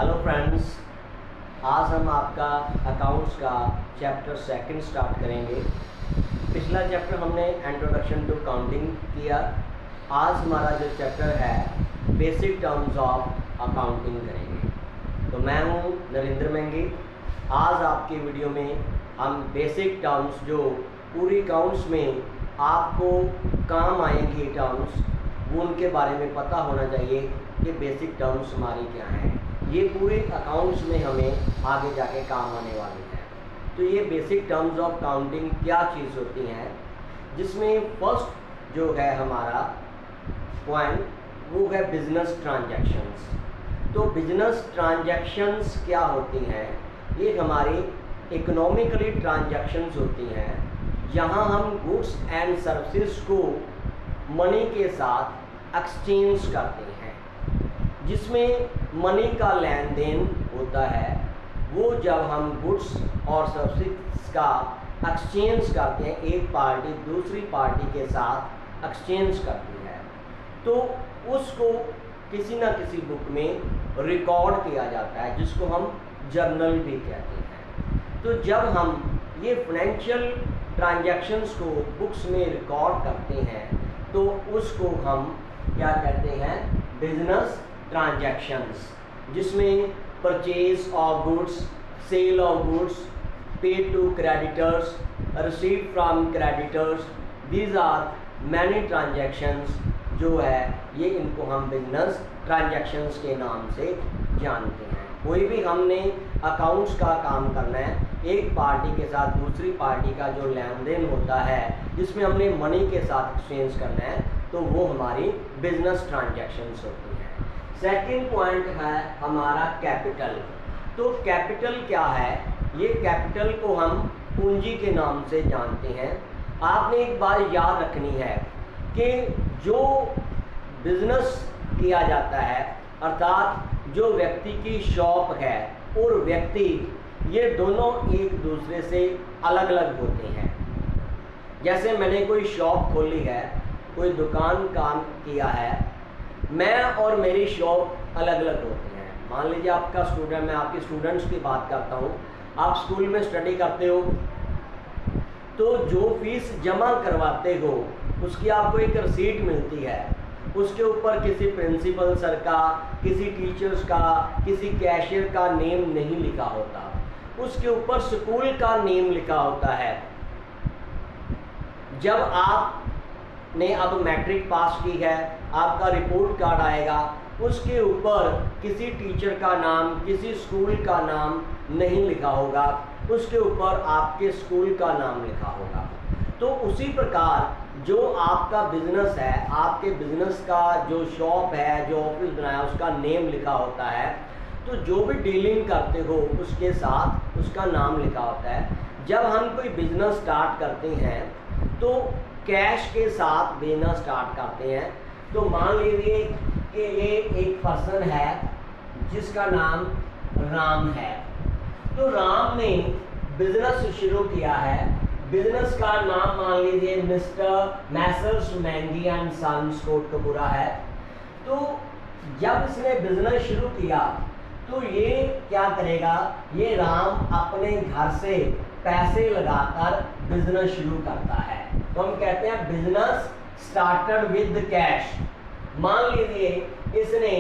Hello friends, आज हम आपका अकाउंट्स का चैप्टर सेकंड स्टार्ट करेंगे। पिछला चैप्टर हमने इंट्रोडक्शन टू काउंटिंग किया। आज हमारा जो चैप्टर है बेसिक टर्म्स ऑफ अकाउंटिंग करेंगे। तो मैं हूँ नरेंद्र मेंगी। आज आपकी वीडियो में हम बेसिक टर्म्स जो पूरी अकाउंट्स में आपको काम आएंगी टर्म्स, वो उनके बारे में पता होना चाहिए कि बेसिक टर्म्स हमारी क्या हैं। ये पूरे अकाउंट्स में हमें आगे जाके काम आने वाली है। तो ये बेसिक टर्म्स ऑफ काउंटिंग क्या चीज़ होती हैं, जिसमें फर्स्ट जो है हमारा पॉइंट वो है बिजनेस ट्रांजैक्शंस। तो बिजनेस ट्रांजैक्शंस क्या होती हैं? ये हमारी इकोनॉमिकली ट्रांजैक्शंस होती हैं, जहां हम गुड्स एंड सर्विसेज को मनी के साथ एक्सचेंज करते हैं। जिसमें मनी का लेन देन होता है, वो जब हम गुड्स और सर्विसेज का एक्सचेंज करते हैं, एक पार्टी दूसरी पार्टी के साथ एक्सचेंज करती है, तो उसको किसी न किसी बुक में रिकॉर्ड किया जाता है, जिसको हम जर्नल भी कहते हैं। तो जब हम ये फाइनेंशियल ट्रांजैक्शंस को बुक्स में रिकॉर्ड करते हैं, तो उसको हम क्या कहते हैं? बिजनेस ट्रांजैक्शंस, जिसमें purchase of goods, sale of goods, paid to creditors, receive from creditors, these are many transactions जो है ये इनको हम बिजनेस ट्रांजैक्शंस के नाम से जानते हैं। कोई भी हमने अकाउंट्स का काम करना है, एक पार्टी के साथ दूसरी पार्टी का जो लेन देन होता है, जिसमें हमने मनी के साथ एक्सचेंज करना है, तो वो हमारी बिजनेस ट्रांजैक्शंस होती हैं। सेकंड पॉइंट है हमारा कैपिटल। तो कैपिटल क्या है? ये कैपिटल को हम पूंजी के नाम से जानते हैं। आपने एक बात याद रखनी है कि जो बिजनेस किया जाता है, अर्थात जो व्यक्ति की शॉप है और व्यक्ति, ये दोनों एक दूसरे से अलग अलग होते हैं। जैसे मैंने कोई शॉप खोली है, कोई दुकान काम किया है, मैं और मेरी शॉप अलग अलग होती हैं। मान लीजिए आपका स्टूडेंट, मैं आपके स्टूडेंट्स की बात करता हूँ, आप स्कूल में स्टडी करते हो, तो जो फीस जमा करवाते हो उसकी आपको एक रसीद मिलती है। उसके ऊपर किसी प्रिंसिपल सर का, किसी टीचर्स का, किसी कैशियर का नेम नहीं लिखा होता, उसके ऊपर स्कूल का नेम लिखा होता है। जब आपने अब मैट्रिक पास की है, आपका रिपोर्ट कार्ड आएगा, उसके ऊपर किसी टीचर का नाम, किसी स्कूल का नाम नहीं लिखा होगा, उसके ऊपर आपके स्कूल का नाम लिखा होगा। तो उसी प्रकार जो आपका बिजनेस है, आपके बिजनेस का जो शॉप है, जो ऑफिस बनाया, उसका नेम लिखा होता है। तो जो भी डीलिंग करते हो उसके साथ उसका नाम लिखा होता है। जब हम कोई बिजनेस स्टार्ट करते हैं तो कैश के साथ बिजनेस स्टार्ट करते हैं। तो मान लीजिए कि ये एक पर्सन है जिसका नाम राम है। तो राम ने बिजनेस शुरू किया है, बिजनेस का नाम मान लीजिए mister messrs Mengi and sons Kotkapura है। तो जब इसने बिजनेस शुरू किया तो ये क्या करेगा? ये राम अपने घर से पैसे लगाकर बिजनेस शुरू करता है। तो हम कहते हैं बिजनेस स्टार्टेड विद कैश। मान लीजिए इसने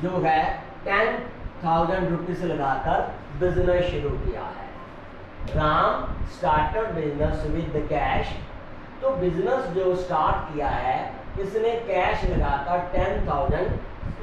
जो है 10,000 रुपीज लगाकर बिजनेस शुरू किया है। Ram started business with cash. तो बिजनेस जो स्टार्ट किया है, इसने कैश लगाकर 10,000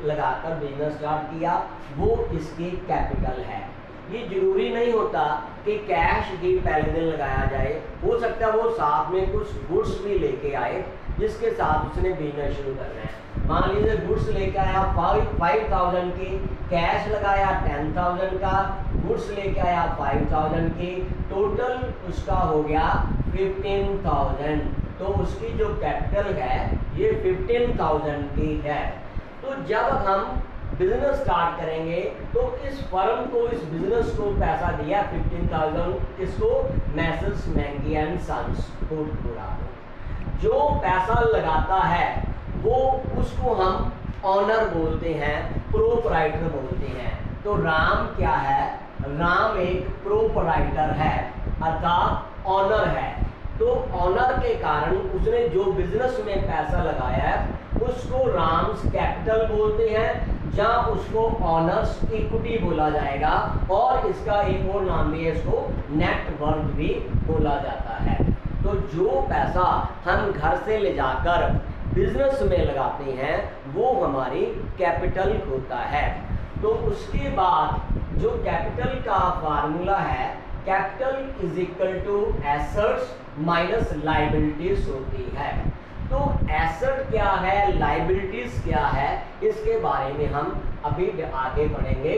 लगाकर बिजनेस स्टार्ट किया, वो इसकी कैपिटल है। ये जरूरी नहीं होता कि कैश ही पहले दिन लगाया जाए, हो सकता है वो साथ में कुछ गुड्स भी लेके आए जिसके साथ उसने बिजनेस शुरू करना है। मान लीजिए गुड्स लेके आया 5,000 की, कैश लगाया 10,000 का, गुड्स लेके आया 5,000 की, टोटल उसका हो गया 15,000। तो उसकी जो कैपिटल है ये 15,000 की है। तो जब हम बिजनेस स्टार्ट करेंगे तो इस फर्म को, इस बिजनेस को पैसा दिया 15,000, इसको Messrs Mengi and sons Kotkapura. जो पैसा लगाता है वो उसको हम ऑनर बोलते हैं, प्रोप्राइटर बोलते हैं। तो राम क्या है, राम एक प्रोपराइटर है अर्थात ऑनर है। तो ऑनर के कारण उसने जो बिजनेस में पैसा लगाया है उसको राम्स कैपिटल बोलते हैं, जहां उसको ऑनर्स इक्विटी बोला जाएगा, और इसका एक और नाम भी है, इसको नेट वर्थ भी बोला जाता है। तो जो पैसा हम घर से ले जाकर बिजनेस में लगाते हैं वो हमारी कैपिटल होता है। तो उसके बाद जो कैपिटल का फार्मूला है, capital is equal to assets minus liabilities होती है। तो एसेट क्या है, लायबिलिटीज क्या है, इसके बारे में हम अभी आगे पढ़ेंगे।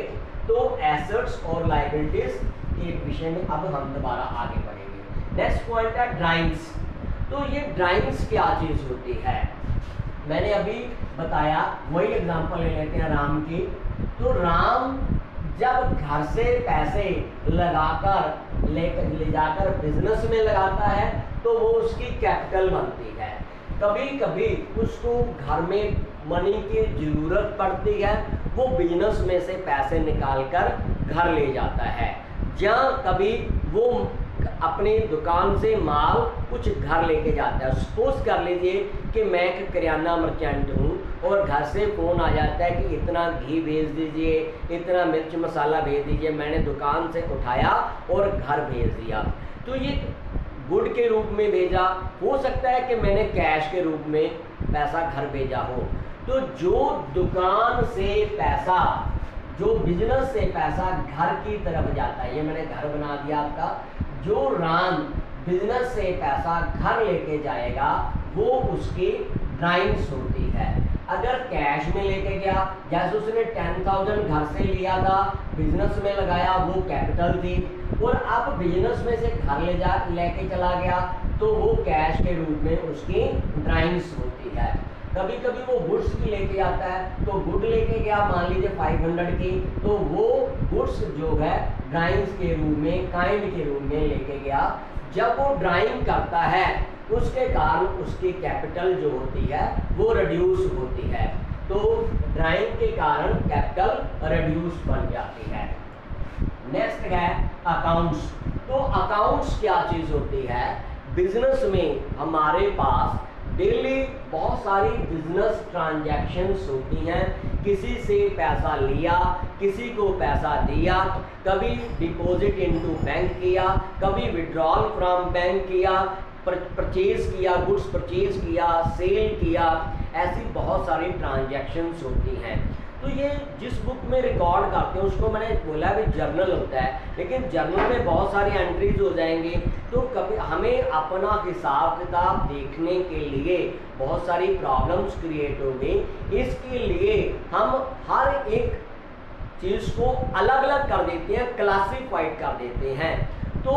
तो एसेट्स और लायबिलिटीज के विषय में अब हम दोबारा आगे पढ़ेंगे। नेक्स्ट पॉइंट है ड्राइंग्स। तो ये ड्राइंग्स क्या चीज होती है, मैंने अभी बताया, वही एग्जांपल ले लेते हैं राम की। तो राम जब घर से पैसे लगाकर ले जाकर बिजनेस में लगाता है तो वो उसकी कैपिटल बनती है। कभी कभी उसको घर में मनी की जरूरत पड़ती है, वो बिजनेस में से पैसे निकालकर घर ले जाता है। जहाँ कभी वो अपनी दुकान से माल कुछ घर लेके जाता है। सपोज कर लीजिए कि मैं एक किराना मर्चेंट हूँ और घर से फ़ोन आ जाता है कि इतना घी भेज दीजिए, इतना मिर्च मसाला भेज दीजिए। मैंने दुकान से उठाया और घर भेज दिया। तो ये गुड के रूप में भेजा, हो सकता है कि मैंने कैश के रूप में पैसा घर भेजा हो। तो जो दुकान से पैसा, जो बिजनेस से पैसा घर की तरफ जाता है, ये मैंने घर बना दिया आपका, जो राम बिजनेस से पैसा घर लेके जाएगा वो उसकी ड्राइंग्स होती है। अगर कैश में लेके गया, जैसे उसने 10,000 घर से लिया था, बिजनेस में लगाया, वो कैपिटल थी, और अब बिजनेस में से घर लेके चला गया तो वो कैश के रूप में उसकी ड्राइंग्स होती है। कभी कभी वो गुड्स की लेके आता है, तो गुड लेके गया मान लीजिए 500 की, तो वो गुड्स जो है ड्राइंग्स के रूप में, काइंड के रूप में लेके गया। जब वो ड्राइंग करता है उसके कारण उसकी कैपिटल जो होती है वो रिड्यूस होती है। तो ड्राइंग के कारण कैपिटल रिड्यूस बन जाती है। नेक्स्ट है अकाउंट्स। तो अकाउंट्स क्या चीज होती है, बिजनेस में हमारे पास डेली बहुत सारी बिजनेस ट्रांजैक्शंस होती हैं। किसी से पैसा लिया, किसी को पैसा दिया, कभी डिपॉजिट इनटू बैंक किया, कभी विड्रॉल फ्रॉम बैंक किया, परचेज किया, गुड्स परचेज किया, सेल किया, ऐसी बहुत सारी ट्रांजैक्शंस होती हैं। तो ये जिस बुक में रिकॉर्ड करते हैं उसको मैंने बोला भी जर्नल होता है, लेकिन जर्नल में बहुत सारी एंट्रीज हो जाएंगी। तो कभी हमें अपना हिसाब किताब देखने के लिए बहुत सारी प्रॉब्लम्स क्रिएट होगी। इसके लिए हम हर एक चीज़ को अलग अलग कर देते हैं, क्लासिफाइड कर देते हैं। तो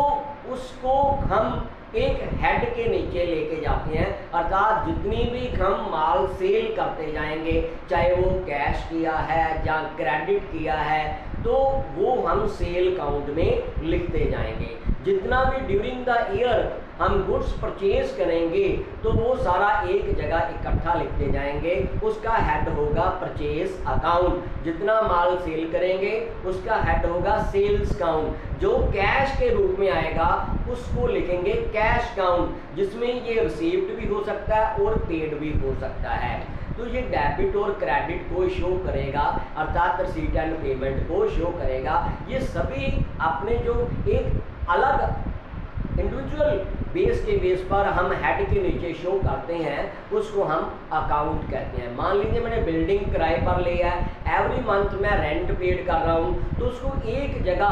उसको हम एक हेड के नीचे लेके जाते हैं, अर्थात जितनी भी हम माल सेल करते जाएंगे, चाहे वो कैश किया है या क्रेडिट किया है, तो वो हम सेल काउंट में लिखते जाएंगे। जितना भी ड्यूरिंग द ईयर हम गुड्स परचेज करेंगे तो वो सारा एक जगह इकट्ठा लिखते जाएंगे। उसका हेड होगा परचेज अकाउंट। जितना माल सेल करेंगे उसका हेड होगा सेल्स काउंट। जो कैश के रूप में आएगा उसको लिखेंगे कैश काउंट, जिसमें ये रिसीव्ड भी हो सकता है और पेड भी हो सकता है। तो ये डेबिट और क्रेडिट को शो करेगा, अर्थात रिसीट एंड पेमेंट को शो करेगा। ये सभी अपने जो एक अलग इंडिविजुअल बेस के बेस पर हम हेड के नीचे शो करते हैं उसको हम अकाउंट कहते हैं। मान लीजिए मैंने बिल्डिंग किराए पर लिया है, एवरी मंथ मैं रेंट पेड कर रहा हूँ, तो उसको एक जगह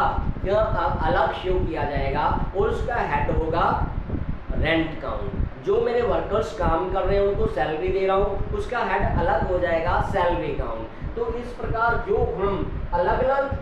अलग शो किया जाएगा और उसका हेड होगा रेंट काउंट। जो मेरे वर्कर्स काम कर रहे हैं उनको सैलरी दे रहा हूँ, उसका हेड अलग हो जाएगा सैलरी काउंट। तो इस प्रकार जो हम अलग अलग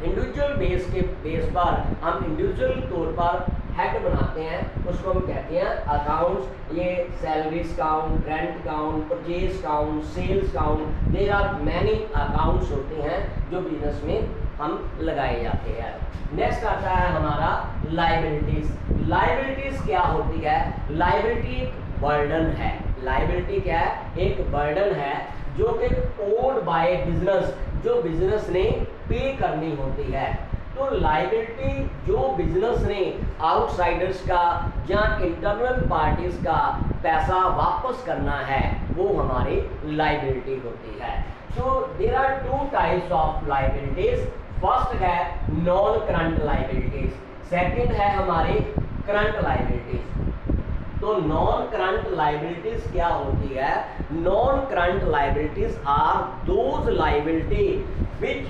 इंडिविजुअल बेस पर हम इंडिविजुअल तौर पर हेड बनाते हैं उसको हम कहते हैं अकाउंट्स। ये salaries count, rent count, purchase count, sales count, there are many accounts होते हैं जो बिजनेस में हम लगाए जाते हैं। नेक्स्ट आता है हमारा लायबिलिटीज। लायबिलिटीज क्या होती है, लायबिलिटी एक बर्डन है। लायबिलिटी क्या है, एक बर्डन है जो कि ओड बाय बिजनेस, जो बिजनेस ने पे करनी होती है। तो लायबिलिटी जो बिजनेस ने आउटसाइडर्स का या इंटरनल पार्टीज का पैसा वापस करना है, वो हमारी लायबिलिटी होती है। So there are two types of liabilities. First है नॉन करंट लायबिलिटीज, सेकंड है हमारे करंट लायबिलिटीज। तो नॉन करंट लायबिलिटीज क्या होती है? Non current liabilities are those liability which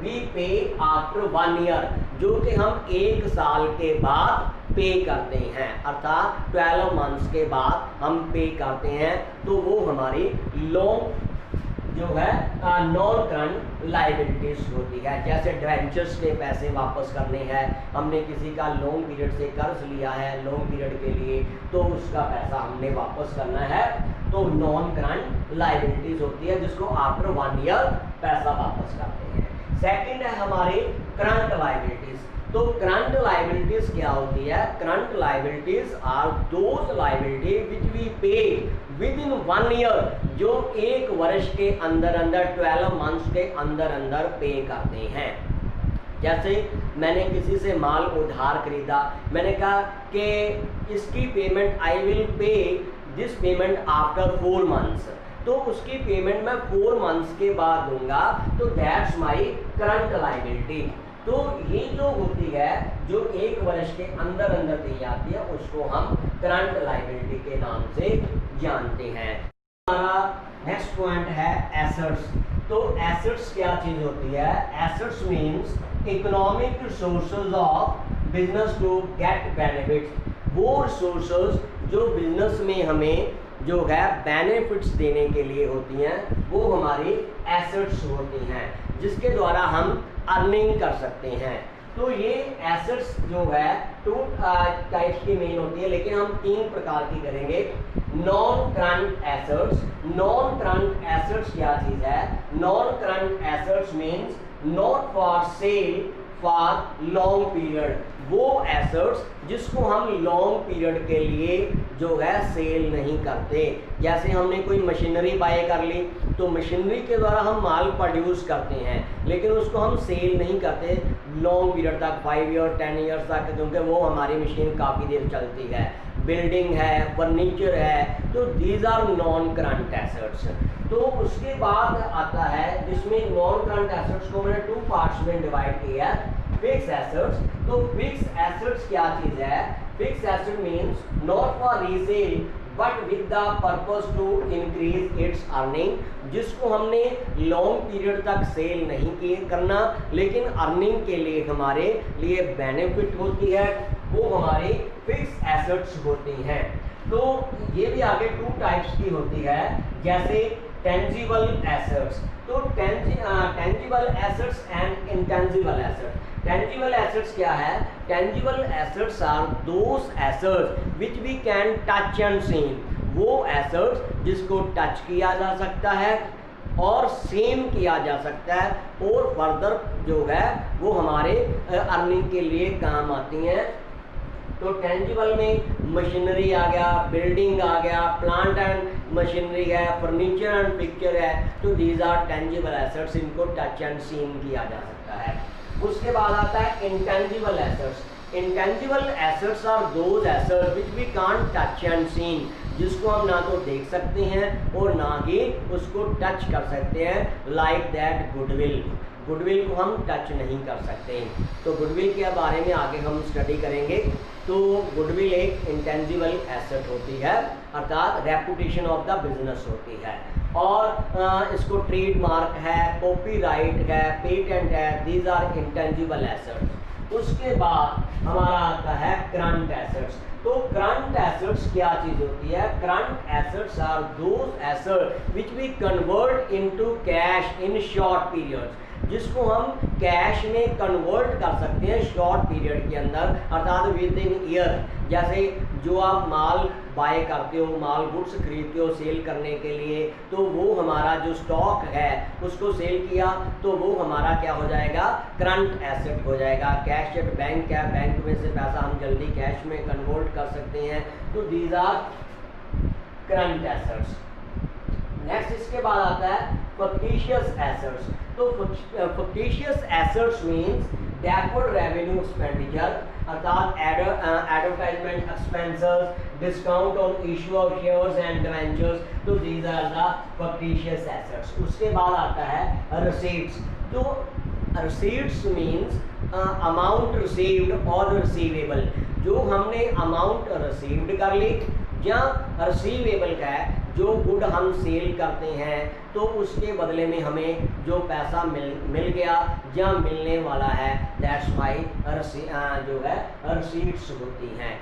we pay after 1 year, जो कि हम 1 साल के बाद पे करते हैं, अर्थात 12 मंथ्स के बाद हम पे करते हैं। तो वो हमारी लॉन्ग जो है नॉन करंट लायबिलिटीज होती है। जैसे डिवेंचर्स के पैसे वापस करने हैं, हमने किसी का लॉन्ग पीरियड से कर्ज लिया है लॉन्ग पीरियड के लिए, तो उसका पैसा हमने वापस करना है, तो नॉन करंट लायबिलिटीज होती है, जिसको आफ्टर 1 ईयर पैसा वापस करते हैं। सेकंड है हमारे करंट लायबिलिटीज। तो करंट लायबिलिटीज क्या होती है? Current liabilities are those liability which we pay within 1 year, जो 1 वर्ष के अंदर अंदर 12 मंथ्स के अंदर अंदर पे करते हैं। जैसे मैंने किसी से माल उधार खरीदा, मैंने कहा कि इसकी payment I will pay this payment after 4 months, तो उसकी पेमेंट मैं 4 मंथ्स के बाद दूंगा, तो दैट्स माई करंट लायबिलिटी। तो ये जो होती है, जो 1 वर्ष के अंदर अंदर दी जाती है, उसको हम करंट लायबिलिटी के नाम से जानते हैं। हमारा नेक्स्ट पॉइंट है एसेट्स। तो एसेट्स क्या चीज होती है? Assets means economic resources of business to get benefits. वो रिसोर्सेज जो बिजनेस में हमें जो है बेनिफिट्स देने के लिए होती हैं, वो हमारी एसेट्स होती हैं, जिसके द्वारा हम अर्निंग कर सकते हैं। तो ये एसेट्स जो है 2 टाइप्स की मेन होती है, लेकिन हम 3 प्रकार की करेंगे। Non current assets. Non current assets क्या चीज है? Non current assets means not for sale for long period. वो एसेट्स जिसको हम लॉन्ग पीरियड के लिए जो है सेल नहीं करते। जैसे हमने कोई मशीनरी बाय कर ली, तो मशीनरी के द्वारा हम माल प्रोड्यूस करते हैं, लेकिन उसको हम सेल नहीं करते लॉन्ग पीरियड तक, 5 ईयर 10 ईयर्स तक, क्योंकि वो हमारी मशीन काफ़ी देर चलती है। बिल्डिंग है, फर्नीचर है, तो these are non current assets. तो उसके बाद आता है जिसमें नॉन करंट एसेट्स को मैंने 2 पार्ट्स में डिवाइड किया है। Fix assets. तो फिक्स एसेट्स क्या चीज है? Fix asset means not for resale but with the purpose to increase its earning, जिसको हमने लॉन्ग पीरियड तक सेल नहीं करना, लेकिन अर्निंग के लिए हमारे लिए बेनिफिट होती है, वो हमारी फिक्स एसेट्स होती हैं। तो ये भी आगे 2 टाइप्स की होती है, जैसे टेंजिबल एसेट्स। तो tangible assets and intangible assets. Tangible assets क्या है? Tangible assets are those assets which we can touch and seen. वो एसेट्स जिसको टच किया जा सकता है और सेम किया जा सकता है, और फर्दर जो है वो हमारे अर्निंग के लिए काम आती हैं। तो टेंजिबल में मशीनरी आ गया, बिल्डिंग आ गया, प्लांट एंड मशीनरी है, फर्नीचर एंड पिक्चर है, तो दीज आर टेंजिबल एसेट्स, इनको टच एंड सीन किया जा सकता है। उसके बाद आता है intangible assets. Intangible assets are those assets which we can't touch and seen, जिसको हम ना तो देख सकते हैं और ना ही उसको टच कर सकते हैं, लाइक दैट गुडविल। गुडविल को हम टच नहीं कर सकते। तो गुडविल के बारे में आगे हम स्टडी करेंगे। तो गुडविल एक इंटेंजिबल एसेट होती है, अर्थात रेपुटेशन ऑफ द बिजनेस होती है, और इसको ट्रेडमार्क है, कॉपीराइट है, पेटेंट है, दीज आर इंटेंजिबल एसेट्स। उसके बाद हमारा आता है करंट एसेट्स। तो करंट एसेट्स क्या चीज होती है? Current assets are those assets which we convert into cash in short periods, जिसको हम कैश में कन्वर्ट कर सकते हैं शॉर्ट पीरियड के अंदर, अर्थात विद इन ईयर। जैसे जो आप माल बाय करते हो, माल गुड्स खरीदते हो सेल करने के लिए, तो वो हमारा जो स्टॉक है उसको सेल किया, तो वो हमारा क्या हो जाएगा? करंट एसेट हो जाएगा। कैश एट बैंक है, बैंक में से पैसा हम जल्दी कैश में कन्वर्ट कर सकते हैं, तो these are current assets. Next इसके बाद आता है fictitious assets। तो fictitious assets means deferred revenue expenditure, अर्थात advertisement expenses, discount on issue of shares and debentures, तो these are the fictitious assets। उसके बाद आता है receipts। तो receipts means अमाउंट रिसीव्ड और रिसीवेबल, जो हमने अमाउंट रिसीव्ड कर ली, या रिसीवेबल का है जो गुड हम सेल करते हैं तो उसके बदले में हमें जो पैसा मिल गया या मिलने वाला है, दैट्स वाई जो है रिसीट्स होती हैं।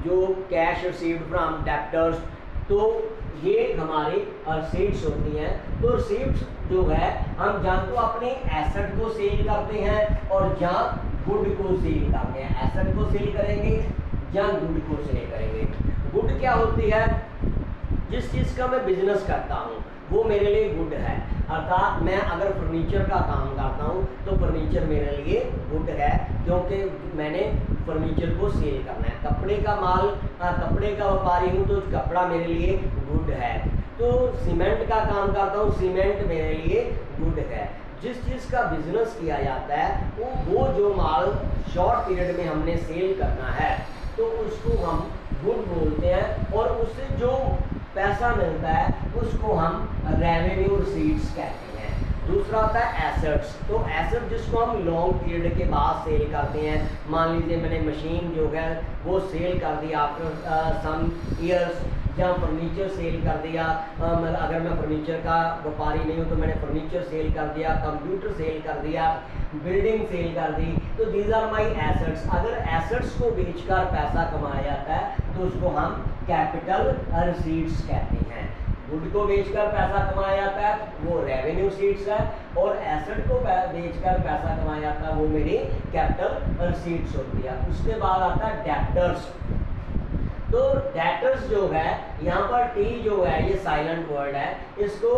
जो कैश रिसीव्ड फ्रॉम डेप्टर्स, तो ये हमारी रिसीट्स होती हैं। तो रिसीट्स जो है हम या तो अपने एसेट को सेल करते हैं और या गुड को सेल करते हैं। एसेट को सेल करेंगे या गुड को सेल करेंगे। गुड क्या होती है? जिस चीज़ का मैं बिजनेस करता हूँ वो मेरे लिए गुड है, अर्थात मैं अगर फर्नीचर का काम करता हूँ तो फर्नीचर मेरे लिए गुड है, क्योंकि मैंने फर्नीचर को सेल करना है। कपड़े का माल, कपड़े का व्यापारी हूँ तो कपड़ा मेरे लिए गुड है। तो सीमेंट का काम करता हूँ, सीमेंट मेरे लिए गुड है। जिस चीज़ का बिजनेस किया जाता है वो जो माल शॉर्ट पीरियड में हमने सेल करना है तो उसको हम गुड बोलते हैं, और उससे जो पैसा मिलता है उसको हम रेवेन्यू रिसीट्स कहते हैं। दूसरा होता है एसेट्स। तो एसेट जिसको हम लॉन्ग पीरियड के बाद सेल करते हैं, मान लीजिए मैंने मशीन जो है वो सेल कर दी आफ्टर सम ईयर्स, या फर्नीचर सेल कर दिया, अगर मैं फर्नीचर का व्यापारी नहीं हूँ तो मैंने फर्नीचर सेल कर दिया, कंप्यूटर सेल कर दिया, बिल्डिंग सेल कर दी, तो दीज आर माई एसेट्स। अगर एसेट्स को बेचकर पैसा कमाया जाता है तो उसको हम कैपिटल रिसीट्स कहते हैं। गुड को बेचकर पैसा कमाया जाता है वो रेवेन्यू रिसीट्स है, और एसेट को बेचकर पैसा कमाया जाता है वो मेरी कैपिटल रिसीट्स होती है। उसके बाद आता है डेब्टर्स। तो डेटर्स जो है, यहाँ पर टी जो है ये साइलेंट वर्ड है, इसको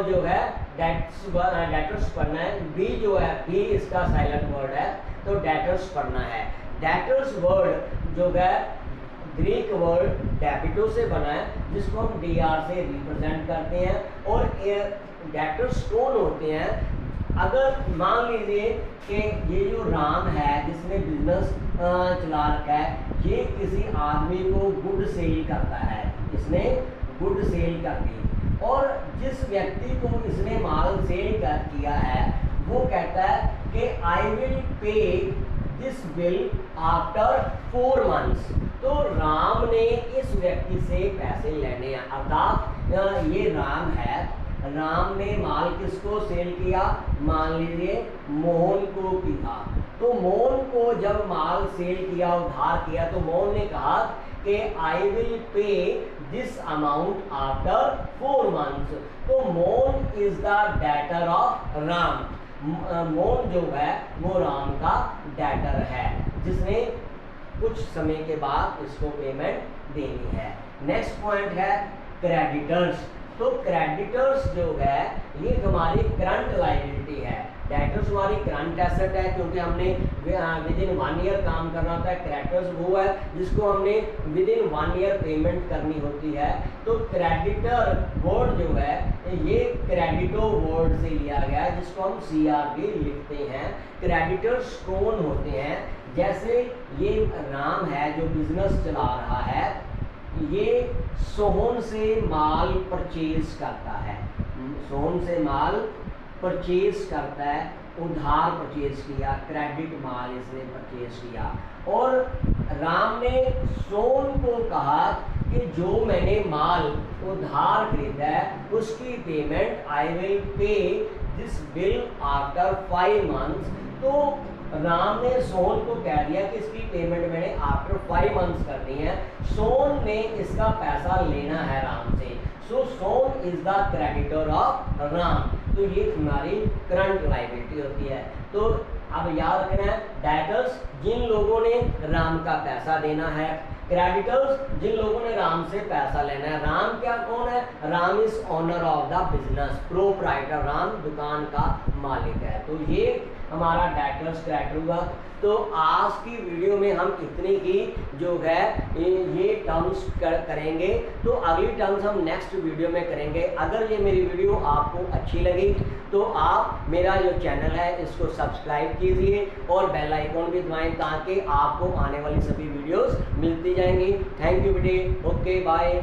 जो है डेटर्स पढ़ना है। बी जो है, बी इसका साइलेंट वर्ड है, तो डेटर्स पढ़ना है। डेटर्स वर्ड जो है ग्रीक वर्ड डेबिटो से बना है, जिसको हम डीआर से रिप्रेजेंट करते हैं। और डेटर्स कौन होते हैं? अगर मान लीजिए कि ये जो राम है जिसने बिजनेस चला रखा है, ये किसी आदमी को गुड सेल करता है, इसने गुड सेल कर दी, और जिस व्यक्ति को इसने माल सेल किया है वो कहता है कि I will pay this bill after 4 months. तो राम ने इस व्यक्ति से पैसे लेने हैं, अर्थात ये राम है, राम ने माल किसको सेल किया? मान लीजिए मोहन को किया। तो मोहन को जब माल सेल किया, उधार किया, तो मोहन ने कहा कि I will pay this amount after 4 months. तो Mohan is the debtor of Ram. Mohan जो है वो राम का डेटर है, जिसने कुछ समय के बाद इसको पेमेंट देनी है। नेक्स्ट पॉइंट है क्रेडिटर्स। तो क्रेडिटर्स जो है ये हमारी करंट लायबिलिटी है। डेटर्स हमारी करंट एसेट है, क्योंकि हमने विद इन 1 ईयर काम करना होता है। क्रेडिटर्स वो है जिसको हमने विद इन 1 ईयर पेमेंट करनी होती है। तो क्रेडिटर वर्ड जो है ये क्रेडिटो वर्ड से लिया गया है, जिसको हम CRB लिखते हैं। क्रेडिटर्स कौन होते हैं? जैसे ये राम है जो बिजनेस चला रहा है, ये सोहन से माल परचेज करता है, सोहन से माल परचेज करता है, उधार परचेज किया, क्रेडिट माल इसने परचेज किया। और राम ने सोहन को कहा कि जो मैंने माल उधार खरीदा है उसकी payment I will pay this bill after 5 months. तो राम ने सोहन को कह दिया कि इसकी पेमेंट मैंने आफ्टर 5 मंथ्स करनी है। सोहन ने इसका पैसा लेना है राम से। So Sohan is the creditor of Ram. तो ये हमारी करंट लायबिलिटी होती है। तो अब याद रखना है, डेटर्स जिन लोगों ने राम का पैसा देना है, क्रेडिटर्स जिन लोगों ने राम से पैसा लेना है। राम क्या कौन है? Ram is owner of the business, proprietor, Ram दुकान का मालिक है। तो ये हमारा डेटर्स करेक्ट हुआ। तो आज की वीडियो में हम इतनी ही जो है ये टर्म्स करेंगे, तो अगली टर्म्स हम नेक्स्ट वीडियो में करेंगे। अगर ये मेरी वीडियो आपको अच्छी लगी तो आप मेरा जो चैनल है इसको सब्सक्राइब कीजिए और बेल आइकॉन भी दबाएं ताकि आपको आने वाली सभी वीडियोस मिलती जाएंगी। थैंक यू बेटे, ओके बाय।